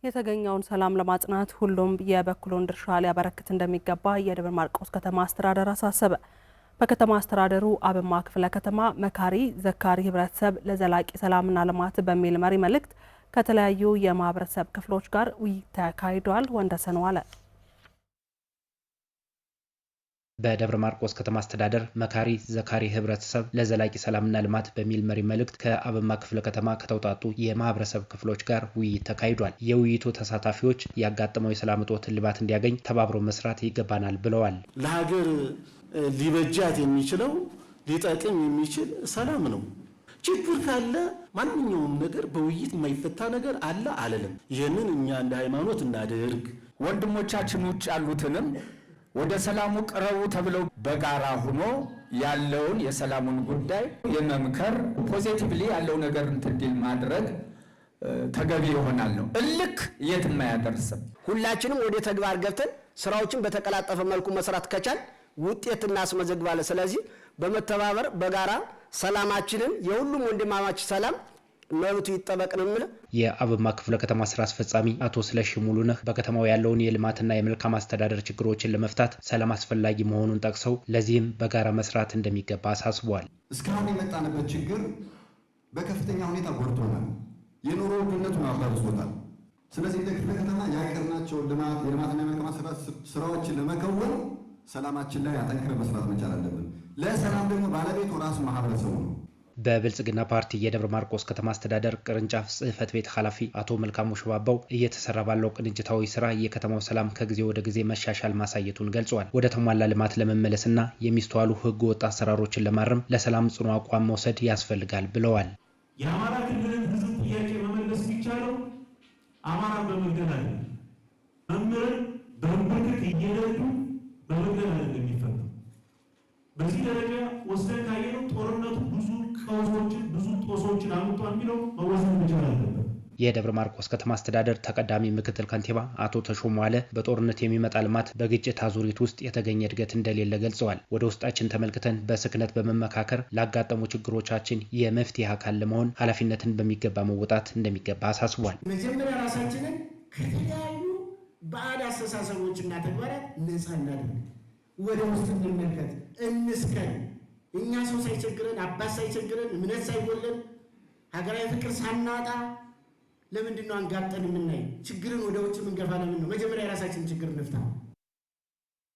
የተገኘውን ሰላም ለማጽናት ሁሉም የበኩሉን ድርሻ ሊያበረክት እንደሚገባ የደብረ ማርቆስ ከተማ አስተዳደር አሳሰበ። በከተማ አስተዳደሩ አብማ ክፍለ ከተማ መካሪ ዘካሪ ህብረተሰብ ለዘላቂ ሰላምና ልማት በሚል መሪ መልእክት ከተለያዩ የማህበረሰብ ክፍሎች ጋር ውይይት ተካሂዷል። ወንደሰን ዋለ በደብረ ማርቆስ ከተማ አስተዳደር መካሪ ዘካሪ ህብረተሰብ ለዘላቂ ሰላምና ልማት በሚል መሪ መልእክት ከአብማ ክፍለ ከተማ ከተውጣጡ የማህበረሰብ ክፍሎች ጋር ውይይት ተካሂዷል። የውይይቱ ተሳታፊዎች ያጋጠመው የሰላም እጦት ልባት እንዲያገኝ ተባብሮ መስራት ይገባናል ብለዋል። ለሀገር ሊበጃት የሚችለው ሊጠቅም የሚችል ሰላም ነው። ችግር ካለ ማንኛውም ነገር በውይይት የማይፈታ ነገር አለ አለለም። ይህንን እኛ እንደ ሃይማኖት እናድርግ። ወንድሞቻችን ውጭ ያሉትንም ወደ ሰላሙ ቅረቡ ተብለው በጋራ ሆኖ ያለውን የሰላሙን ጉዳይ የመምከር ፖዚቲቭሊ ያለው ነገር እንድል ማድረግ ተገቢ ይሆናል ነው። እልክ የትም አያደርስም። ሁላችንም ወደ ተግባር ገብተን ስራዎችን በተቀላጠፈ መልኩ መስራት ከቻል ውጤት እናስመዘግባለን። ስለዚህ በመተባበር በጋራ ሰላማችንን የሁሉም ወንድማማች ሰላም መብቱ ይጠበቅንም። የአብማ ክፍለ ከተማ ስራ አስፈጻሚ አቶ ስለሺ ሙሉነህ በከተማው ያለውን የልማትና የመልካም አስተዳደር ችግሮችን ለመፍታት ሰላም አስፈላጊ መሆኑን ጠቅሰው ለዚህም በጋራ መስራት እንደሚገባ አሳስበዋል። እስካሁን የመጣንበት ችግር በከፍተኛ ሁኔታ ጎድቶናል። የኑሮ ውድነቱን አባብሶታል። ስለዚህ እንደ ክፍለ ከተማ ያቀርናቸው የልማትና የመልካም አስተዳደር ስራዎችን ለመከወን ሰላማችን ላይ አጠንክረን መስራት መቻል አለብን። ለሰላም ደግሞ ባለቤቱ ራሱ ማህበረሰቡ ነው። በብልጽግና ፓርቲ የደብረ ማርቆስ ከተማ አስተዳደር ቅርንጫፍ ጽህፈት ቤት ኃላፊ አቶ መልካሙ ሽባባው እየተሰራ ባለው ቅንጅታዊ ስራ የከተማው ሰላም ከጊዜ ወደ ጊዜ መሻሻል ማሳየቱን ገልጸዋል። ወደ ተሟላ ልማት ለመመለስና የሚስተዋሉ ህገ ወጥ አሰራሮችን ለማረም ለሰላም ጽኑ አቋም መውሰድ ያስፈልጋል ብለዋል። የአማራ ክልልን ህዝብ ጥያቄ መመለስ የሚቻለው አማራን በመግደል አይደለም። መምህርን በንብርክክ እየነዱ በመግደል አይደለም የሚፈታው። በዚህ ደረጃ ወስደን ካየነው ጦርነቱ ብዙ ቀውሶችን ብዙ ጦሶችን አምጥቷል የሚለው መወሰን መቻል አለበት። የደብረ ማርቆስ ከተማ አስተዳደር ተቀዳሚ ምክትል ከንቲባ አቶ ተሾሙ ዋለ በጦርነት የሚመጣ ልማት በግጭት አዙሪት ውስጥ የተገኘ እድገት እንደሌለ ገልጸዋል። ወደ ውስጣችን ተመልክተን በስክነት በመመካከር ላጋጠሙ ችግሮቻችን የመፍትሄ አካል ለመሆን ኃላፊነትን በሚገባ መወጣት እንደሚገባ አሳስቧል። መጀመሪያ ራሳችንን ከተለያዩ ባዕድ አስተሳሰቦችና ተግባራት ነፃ እናድርግ። ወደ ውስጥ እንመልከት፣ እንስከን። እኛ ሰው ሳይቸግረን አባት ሳይቸግረን እምነት ሳይጎለን ሀገራዊ ፍቅር ሳናጣ ለምንድን ነው አንጋጠን የምናይ? ችግርን ወደ ውጭ የምንገፋ ለምን ነው? መጀመሪያ የራሳችንን ችግር እንፍታ።